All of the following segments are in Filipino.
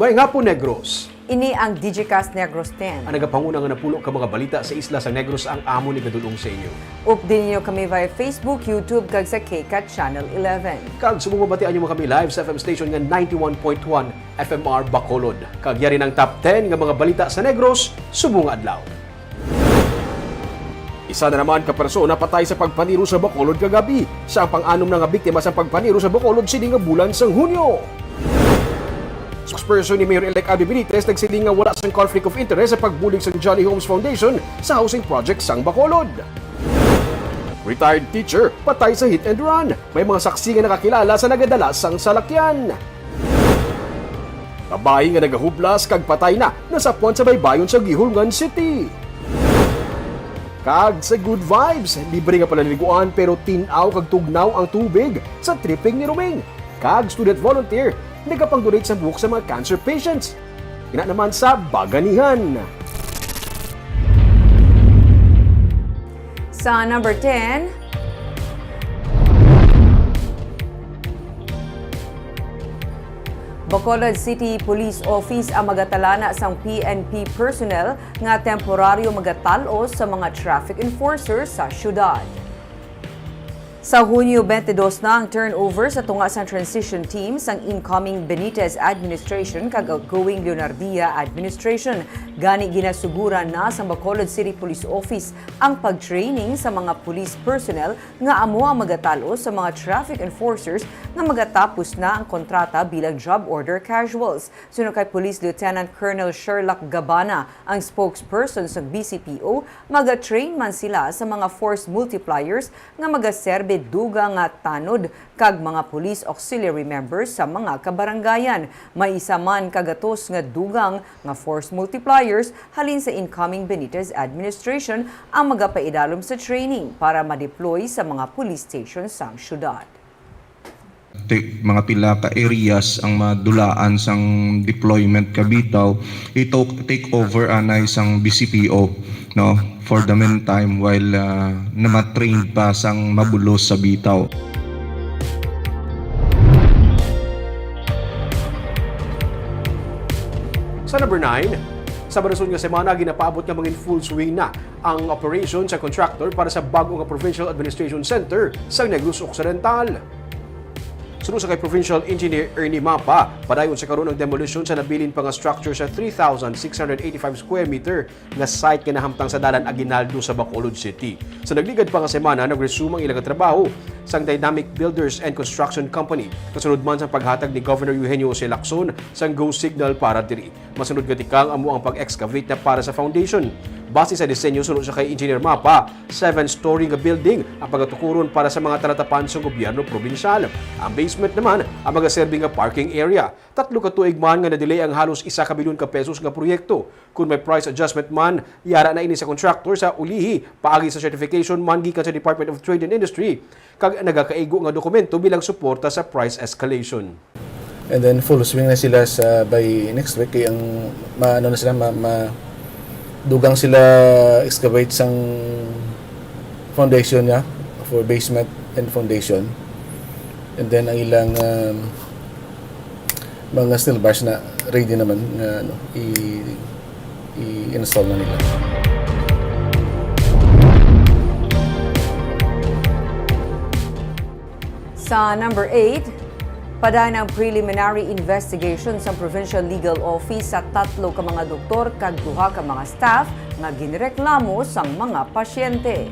May nga po Negros. Ini ang Digicast Negros 10. Ang nagapanguna nga napulo ka mga balita sa isla sa Negros ang amo ni gadulong sa inyo. Update niyo kami via Facebook, YouTube, kag sa KCAT Channel 11. Kag sumubabatian nyo kami live sa FM station nga 91.1 FMR Bacolod. Kag yari ng top 10 nga mga balita sa Negros, subong adlaw. Isa na naman ka persona patay sa pagpaniro sa Bacolod kagabi. Sa pang-anom na nga biktima sa pagpaniro sa Bacolod sini nga bulan sang Hunyo. Spokesperson ni Mayor-elect Abby Benitez nagsiling nga wala sang conflict of interest sa pagbulig sa Jolly Homes Foundation sa housing project sang Bacolod. Retired teacher patay sa hit and run. May mga saksi nga nakakilala sa nagadala sang salakyan. Babae nga nagahublas kag patay na nasapuan sa baybayon sa Gihulngan City. Kag sa good vibes, libre nga palaliguan pero tinaw kag tugnaw ang tubig sa tripping ni Ruming. Kag student volunteer, nagapang-donate sa buhok sa mga cancer patients. Ina naman sa Baganihan. Sa number 10, Bacolod City Police Office ang magatalana sang PNP personnel nga temporaryo magatalos sa mga traffic enforcers sa syudad. Sa Hunyo 22 na ang turnover sa tunga sang transition team sang incoming Benitez administration kag outgoing Leonardia administration. Gani ginasugura na sa Bacolod City Police Office ang pag-training sa mga police personnel nga amo ang magatalos sa mga traffic enforcers nga magatapos na ang kontrata bilang job order casuals. Suno kay Police Lieutenant Colonel Sherlock Gabana, ang spokesperson sa BCPO, magatrain man sila sa mga force multipliers nga magaserbe duga nga tanod kag mga police auxiliary members sa mga kabarangayan. May isa man kagatos nga dugang nga force multipliers halin sa incoming Benitez administration ang magapaidalom sa training para ma-deploy sa mga police stations sa syudad. Mga pila ka areas ang madulaan sang deployment kabitaw ito take over anay sang BCPO no for the meantime while namatrain pa sang mabulos sa bitaw. Sa number 9, sa banasun nga semana ginapaabot nga mangin full swing na ang operation sa contractor para sa bagong Provincial Administration Center sa Negros Occidental. Sunod sa kay Provincial Engineer Ernie Mapa, padayon sa karon ang demolition sa nabilin pa nga structure sa 3,685 square meter nga site nga nahamtang sa dalan Aguinaldo sa Bacolod City. Sa nagligad pa nga semana, nag-resume ang ilang trabaho sang Dynamic Builders and Construction Company. Kasunod man sa paghatag ni Governor Eugenio C. Lacson sang go signal para diri. Masunod gatikang amo ang pag-excavate na para sa foundation. Base sa disenyo sunod sa kay Engineer Mapa, 7-story nga building ang pagatukuron para sa mga talatapan sa gobyerno probinsyal. Ang basement naman ang magaserbi nga parking area. 3 ka tuig man nga na-delay ang halos 1 bilyon ka pesos nga proyekto. Kung may price adjustment man, yara na ini sa contractor sa ulihi, paagi sa certification man gikan sa Department of Trade and Industry, kag nagakaigo nga dokumento bilang suporta sa price escalation. And then full swing na sila sa by next week kay ang maano na sila dugang sila excavate sang foundation niya for basement and foundation. And then ang ilang mga steel bars na ready naman na i-install na nila. Sa number 8, paday ng preliminary investigation sa Provincial Legal Office sa 3 ka mga doktor kag 2 ka mga staff nga ginreklamo sang mga pasyente.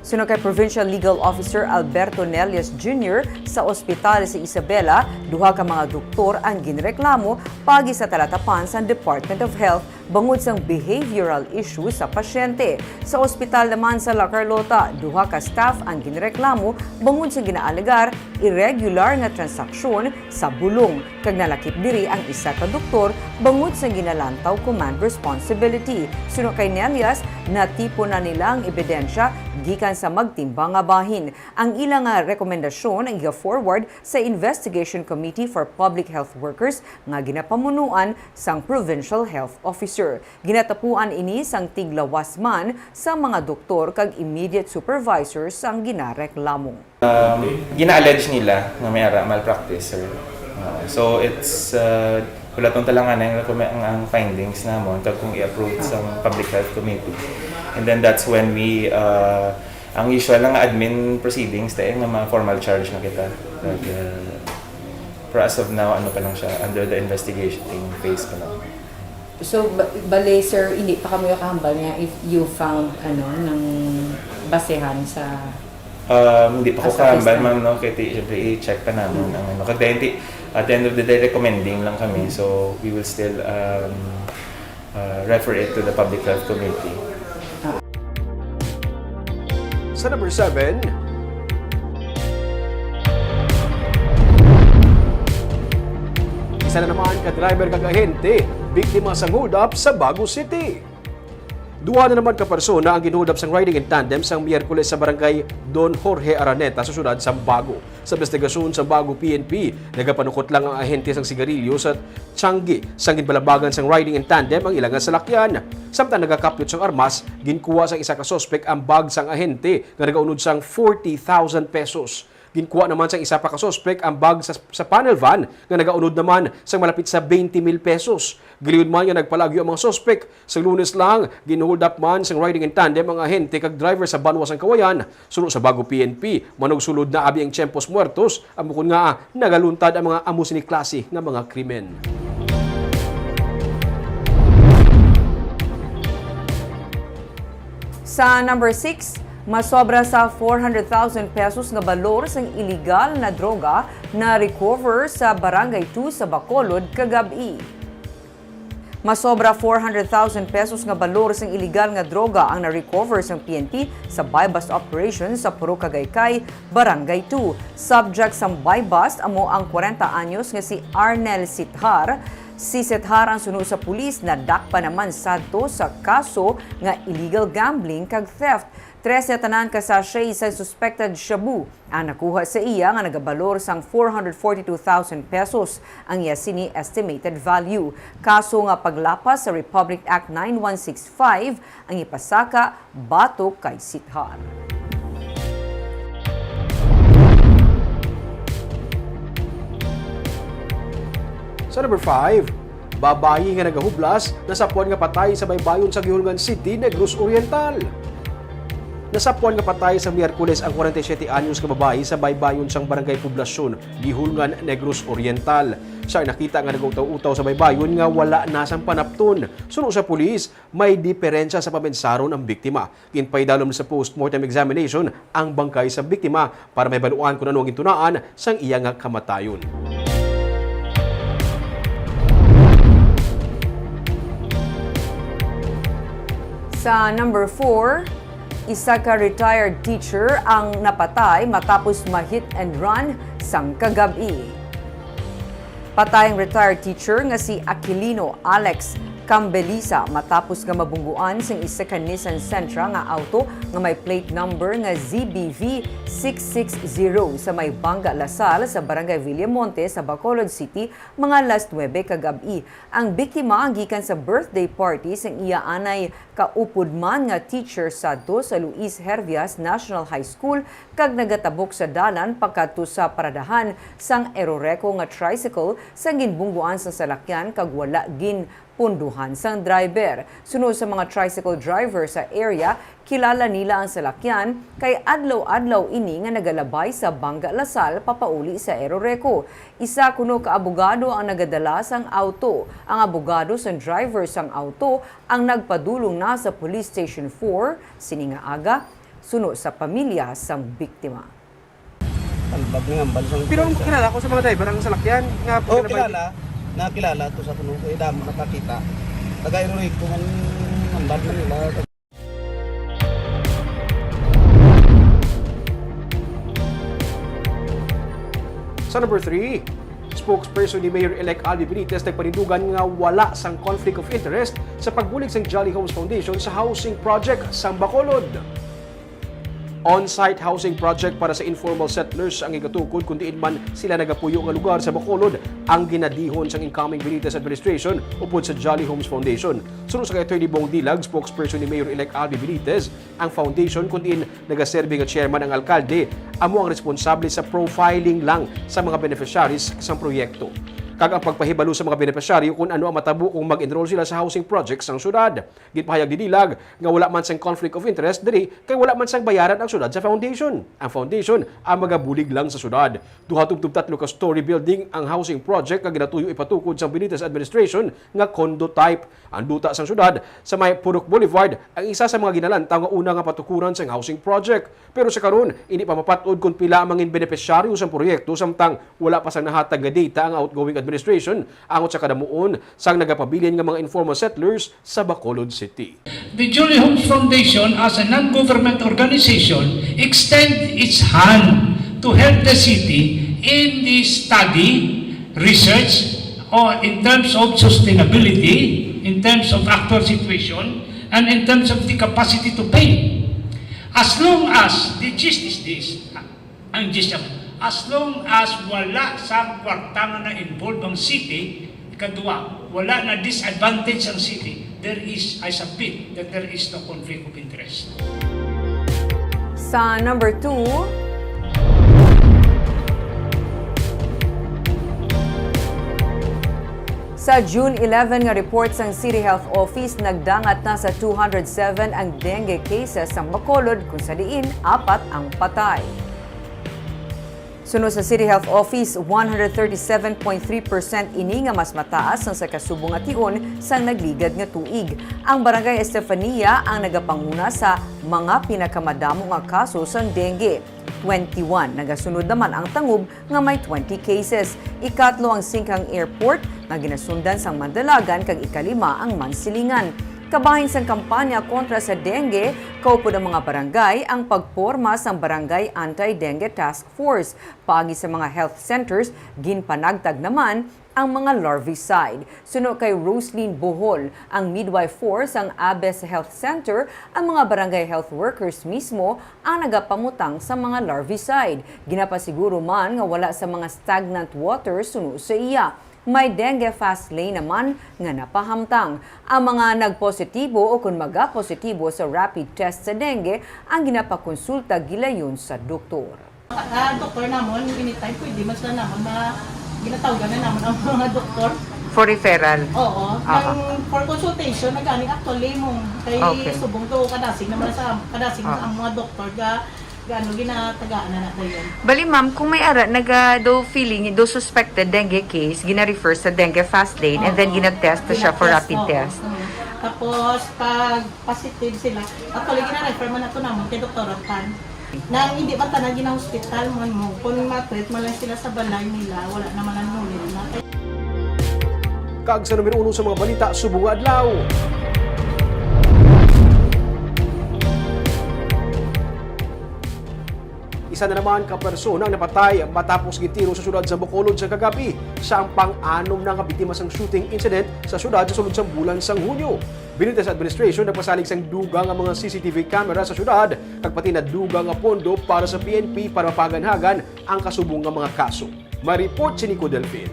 Sunod kay Provincial Legal Officer Alberto Nelias Jr. sa ospital sa Isabela, 2 ka mga doktor ang ginreklamo pagi sa talatapan sa Department of Health bangod sang behavioral issue sa pasyente. Sa ospital naman sa La Carlota, 2 ka staff ang ginreklamo bangod sa ginaalegar irregular nga transaksyon sa bulong. Kag nalakip diri ang isa ka doktor bangod sa ginalantaw command responsibility. Sunod kay Nelias, natipo na nila ang ebidensya gikan sa magtimbang nga bahin. Ang ilang rekomendasyon ang iga-forward sa Investigation Committee for Public Health Workers nga ginapamunuan sang Provincial Health Officer. Ginatapuan ini sang tiglawas man sa mga doktor kag immediate supervisors sang ginareklamo. Gina-allege nila na may malpractice or So it's kulatong talangan ang findings namon kag kung i-approve sa Public Health Committee. And then that's when we ang usual lang admin proceedings tayo nga mga formal charge na kita. For as of now, ano pa lang siya, under the investigating phase pa lang. So, bale sir, hindi pa kami kahambal nga if you found ng basehan sa Hindi pa ko kahambal, ma'am, no? Kaya siyempre i-check pa namin ang ano. Kaya at the end of the day, recommending lang kami. So, we will still refer it to the Public Health Committee. Sa number 7, isa na naman ka-driver kag-ahente, biktima sa hold up sa Baguio City. Duha na naman ka persona ang ginuhold up sang riding in tandem sang Miyerkules sa barangay Don Jorge Araneta sa syudad sa Baguio. Sa investigasyon sa Baguio PNP, nagapanukot lang ang ahente sang sigarilyo sa Tiangge sang ginbalabagan sang riding in tandem ang ilang salakyan. Samtang nagakapyot sang armas, ginkuha sang isa ka sospek ang bag sang ahente nga nagaunod sang 40,000 pesos. Ginkuha naman sa isa pa ka sospek ang bag sa panel van nga nagaunod naman sa malapit sa 20,000 pesos. Giliud man nga nagpalagyo ang mga sospek. Sa Lunes lang, ginhold up man sa riding in tandem ang ahente kag driver sa Banwas ang Kawayan. Sunod sa Baguio PNP, manog sulod na abi ang Tiempos Muertos, amukon nga nagaluntad ang mga amo sini klase nga mga krimen. Sa number 6, masobra sa 400,000 pesos nga balor sang illegal na droga na recover sa Barangay 2 sa Bacolod kagabi. Masobra 400,000 pesos nga balor sang illegal nga droga ang na-recover sang PNP sa buy-bust operation sa Puro Cagaykay, Barangay 2. Subject sang buy-bust amo ang 40 anyos nga si Arnel Sithar. Si Sethar ang sunod sa pulis na dakpa naman sadto sa kaso nga illegal gambling kag theft. 13 tanan ka sa sa suspected shabu ang nakuha sa iya nga nagabalor sang 442,000 pesos ang iya sini estimated value. Kaso nga paglapas sa Republic Act 9165 ang ipasaka batok kay Sithar. Sa number 5, babayi nga nagahublas nasapuan nga patay sa baybayon sa Gihulgan City, Negros Oriental. Nasapuan nga patay sa Miyerkules ang 47 anyos nga babayi sa baybayon sang Barangay Poblasyon, Gihulgan, Negros Oriental. Siya ay nakita nga nagutaw-utaw sa baybayon nga wala na sang panapton. Suno sa pulis, may diferensya sa pamensaron ang biktima. Ginpaydalom sa post-mortem examination ang bangkay sa biktima para may baluan kung ano ang gintunaan sang iya nga kamatayon. Sa number 4, isa ka retired teacher ang napatay matapos ma-hit and run sang kagabi. Patay ang retired teacher nga si Aquilino Alex Cambelisa matapos nga mabungguan sang isa ka Nissan Sentra nga auto nga may plate number nga ZBV 660 sa may Banga Lasal sa Barangay Villamonte sa Bacolod City mga alas 9 kagabi. Ang biktima gikan sa birthday party sang iya anay kaupod man nga teacher sadto sa Luis Hervias National High School kag nagatabok sa dalan pagkadto sa paradahan sang Eroreco nga tricycle sang ginbungguan sa salakyan kag wala gin punduhan sang driver. Sunod sa mga tricycle driver sa area, kilala nila ang salakyan kay adlaw-adlaw ini nga nagalabay sa Banga Lasal papauli sa Eroreco. Isa kuno ka abogado ang nagadala sang auto. Ang abogado sang driver sang auto ang nagpadulong na sa Police Station 4 sininga aga sunod sa pamilya sang biktima. Pero kilala ko sa mga driver ang salakyan nga nakilala to sa kuno ko damo nakakita taga-iroy ko man ambad man nila. Sa number 3, spokesperson ni Mayor-elect Albi Benitez nagpanindugan nga wala sang conflict of interest sa pagbulig sang Jolly Homes Foundation sa housing project sa Bacolod. On-site housing project para sa informal settlers ang igatukod kung diin man sila nagapuyo nga lugar sa Bacolod ang ginadihon sa incoming Benitez administration upod sa Jolly Homes Foundation. Sunod sa kay Attorney Bong Dilag, spokesperson ni Mayor-elect Albi Benitez, ang foundation kung diin nagaserbe nga chairman ang alkalde amo ang responsable sa profiling lang sa mga beneficiaries sa proyekto. Kag ang pagpahibalo sa mga benepisyaryo kung ano ang matabo kung mag-enroll sila sa housing projects ng syudad. Gitpahayag ni Dilag nga wala man sang conflict of interest diri kay wala man sang bayaran ang syudad sa foundation. Ang foundation ang magabulig lang sa syudad. Duha tubtub 3 ka story building ang housing project nga ginatuyo ipatukod sa Benitez administration nga condo type. Ang duta sang syudad sa may Purok Boulevard ang isa sa mga ginalantaw nga una nga patukuran sa housing project. Pero sa karon ini pa mapatod kung pila ang mangin benepisyaryo sa proyekto samtang wala pa sang nahatag nga data ang outgoing administration angot sa kadamuon sang nagapabilin nga mga informal settlers sa Bacolod City. The Jolly Homes Foundation as a non-government organization extend its hand to help the city in the study, research, or in terms of sustainability, in terms of actual situation, and in terms of the capacity to pay. As long as the gist is this, as long as wala sa kwarta na involved ang city, ikadua, wala na disadvantage ang city, there is, I submit, that there is no conflict of interest. Sa number 2, sa June 11 nga report sang City Health Office, nagdangat na sa 207 ang dengue cases sa Bacolod kung sa diin 4 ang patay. Sunod sa City Health Office, 137.3% ini nga mas mataas ang sa kasubong nga tion sang nagligad nga tuig. Ang Barangay Estefania ang nagapanguna sa mga pinakamadamo nga kaso sang dengue. 21. Nagasunod naman ang Tangub nga may 20 cases. Ikatlo ang Singkang Airport nga ginasundan sang Mandalagan kag ikalima ang Mansilingan. Kabahin sang kampanya kontra sa dengue, kaupod ang mga barangay ang pagporma sang Barangay Anti-Dengue Task Force. Paagi sa mga health centers, ginpanagtag naman ang mga larvicide. Sunod kay Roslyn Bohol, ang midwife force ang Abes Health Center, ang mga barangay health workers mismo ang nagapamutang sa mga larvicide. Ginapasiguro man nga wala sa mga stagnant water sunod sa iya. May dengue fast lane naman nga napahamtang. Ang mga nagpositibo o kung maga-positibo sa rapid test sa dengue ang ginapakonsulta gilayon sa doktor. Doktor namon, anytime pwede mas na namon ginatawagan na naman ang mga doktor. For referral? Oo. For consultation, nagani actually mong kay subong to kadasig naman sa kadasig ang mga doktor gaano ginatagaan na dayon. Bali ma'am, kung may ara do feeling do suspected dengue case, gina-refer sa dengue fast lane and then gina-test siya for rapid test. Tapos pag positive sila, actually gina-refer man nato namon kay Dr. Tan. Nang hindi man tanan gina-hospital mo, kung ma-treat man lang sila sa balay nila, wala naman ang huli na. Kag sa numero 1 sa mga balita, subong adlaw. Isa na naman ka persona ang napatay matapos gitiro sa syudad sa Bacolod sa kagabi. Siya ang pang-anom na biktima sang shooting incident sa syudad sa sulod sang bulan sang Hunyo. Benitez administration nagpasalig sang dugang ang mga CCTV camera sa syudad kag pati na dugang nga pondo para sa PNP para mapaganhagan ang kasubong nga mga kaso. Ma-report si Nico Delfin.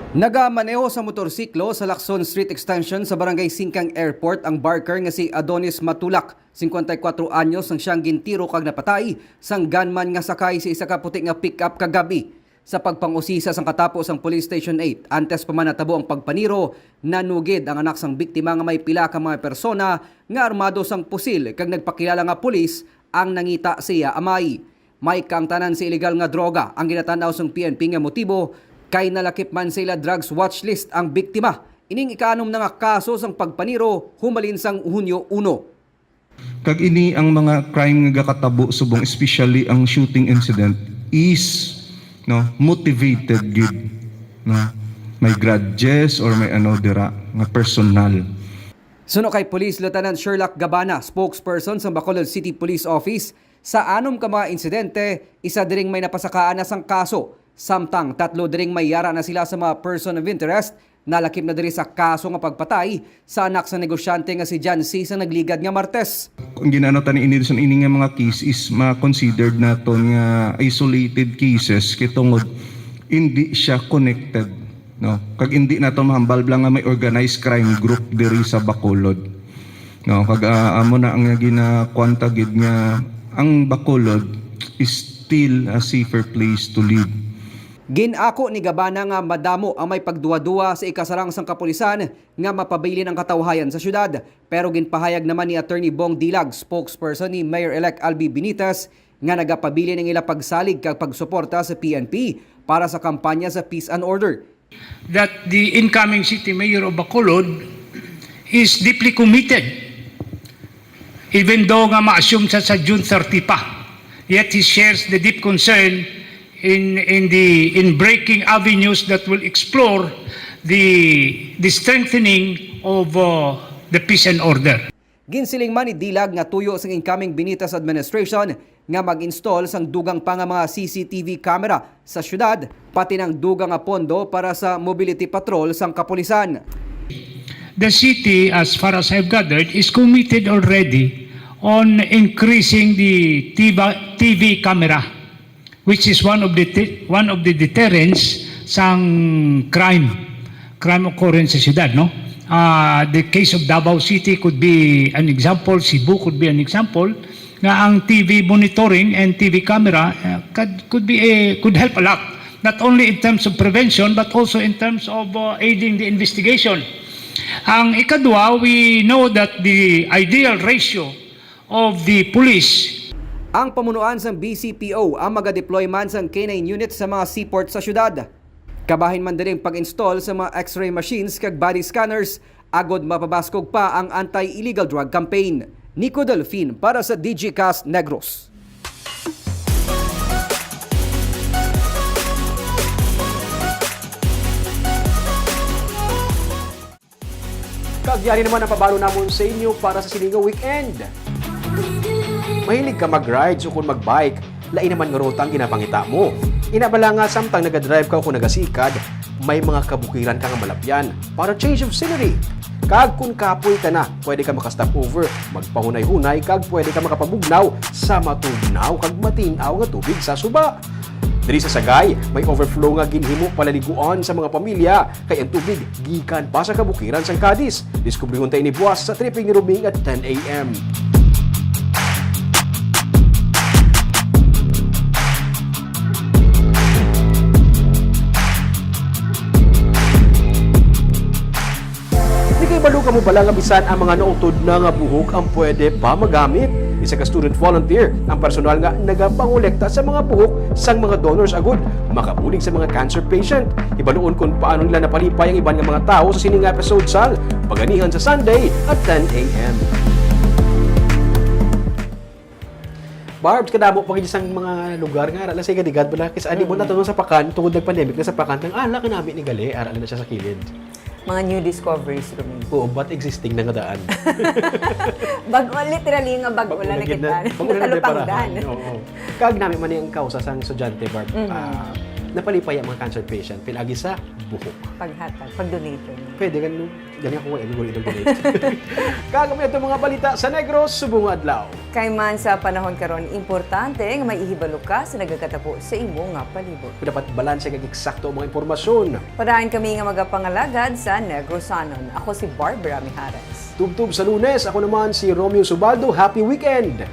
Nagamaneho sa motorsiklo sa Lacson Street Extension sa Barangay Singkang Airport ang barker nga si Adonis Matulak, 54 anyos ang siyang gintiro kag napatay sang gunman nga sakay sa isa ka puti nga pick-up kagabi. Sa pagpangusisa sang katapos ang Police Station 8, antes pa man natabo ang pagpaniro, nanugid ang anak sang biktima nga may pila ka mga persona nga armado sang pusil kag nagpakilala nga pulis ang nangita siya amay. May kang tanan sa illegal nga droga ang ginatanaw sang PNP nga motibo kay nalakip man sila drugs watch list ang biktima. Ining ikanom na nga kaso sang pagpaniro humalin sang Hunyo 1. Kag ini ang mga crime nga gakatabo subong, especially ang shooting incident is motivated gid, may grudges or may dira nga personal. Suno kay Police Lieutenant Sherlock Gabana, spokesperson sa Bacolod City Police Office, sa anom ka mga insidente, isa diring may napasakaan na sang kaso. Samtang 3 diring may yara na sila sa mga person of interest Nalakip na diri sa kaso nga pagpatay sa anak sa negosyante nga si John C. sa nagligad nga Martes. Ang ginanotan ni Inilson ini nga mga case is ma-considered naton nga isolated cases kitungod hindi siya connected, no? Kag hindi nato mahambal lang nga may organized crime group diri sa Bacolod. No, kag amo na ang ginakwanta gid nga ang Bacolod is still a safer place to live. Ginako ni Gabana nga madamo ang may pagduwa-duwa sa ikasarang sang kapulisan nga mapabilin ang katawhayan sa syudad. Pero ginpahayag naman ni Attorney Bong Dilag, spokesperson ni Mayor-elect Albi Benitez, nga nagapabilin ang ila pagsalig kag pagsuporta sa PNP para sa kampanya sa peace and order. That the incoming city mayor of Bacolod is deeply committed. Even though nga ma-assume siya sa June 30 pa, yet he shares the deep concern in breaking avenues that will explore the strengthening of the peace and order. Ginsiling man ni Dilag nga tuyo sa incoming Benitez administration nga mag-install sang dugang pa nga mga CCTV camera sa syudad, pati ng dugang nga pondo para sa mobility patrol sang kapulisan. The city, as far as I've gathered, is committed already on increasing the TV camera, which is one of the deterrents sang crime occurrence sa syudad, no? The case of Davao City could be an example, Cebu could be an example, nga ang TV monitoring and TV camera could help a lot, not only in terms of prevention but also in terms of aiding the investigation. Ang ikadwa, we know that the ideal ratio of the police. Ang pamunuan sang BCPO ang maga-deploy man sang K9 unit sa mga seaport sa syudad. Kabahin man din pag-install sa mga x-ray machines kag body scanners agod mapabaskog pa ang anti-illegal drug campaign. Nico Delfin para sa DGCast Negros. Kagyari naman ang pabalo namon sa inyo para sa Silingaw Weekend. Mahilig ka mag-ride o kung mag-bike, lain naman nga ruta ang ginapangita mo. Inabala nga samtang nagadrive ka o kung nagasikad, may mga kabukiran ka nga malapyan para change of scenery. Kag kung kapoy ka na, pwede ka makastop over, magpahunay-hunay, kag pwede ka makapabugnaw sa matugnaw kag matinaw nga tubig sa suba. Diri sa Sagay, may overflow nga ginhimo palaliguan sa mga pamilya, kay ang tubig gikan pa sa kabukiran sang Cadiz. Diskubrihon tayo ni Buwas sa tripping ni Rubing at 10 a.m. Balo ka mo pala nga bisan ang mga nautod na nga buhok ang pwede pa magamit. Isa ka student volunteer ang personal nga nagapangolekta sa mga buhok sang mga donors agud makabulig sa mga cancer patient. Ibaluon kung paano nila napalipay ang iban nga mga tao sa sining episode sang Paganihan sa Sunday at 10 a.m. Barbs, kadamo pa sa mga lugar nga aral sa igadigad bala kasi ani mo na sa pakan tungod ng pandemic na sa pakan ng ala kinami ni gali aral na siya sa kilid. Mga new discoveries, Rumi. Oo, but existing na nga daan. Bago, literally nga bago na kita. Natalupangdan. Oo. Kag namin man yung kausa sang estudyante, Barb. Napalipay ang mga cancer patient, pilagi sa buhok. Paghatag, pag-donate. Pwede ganyan ako i-donate. Kag ito mga balita sa Negros, subong adlaw. Kay man sa panahon karon importante nga may ihibalo ka sa nagakatapo sa imo nga palibot. Dapat balanse kag eksakto ang mga impormasyon. Padayon kami nga magapangalagad sa Negrosanon. Ako si Barbara Mijares. Tubtub sa Lunes, ako naman si Romeo Subaldo. Happy weekend!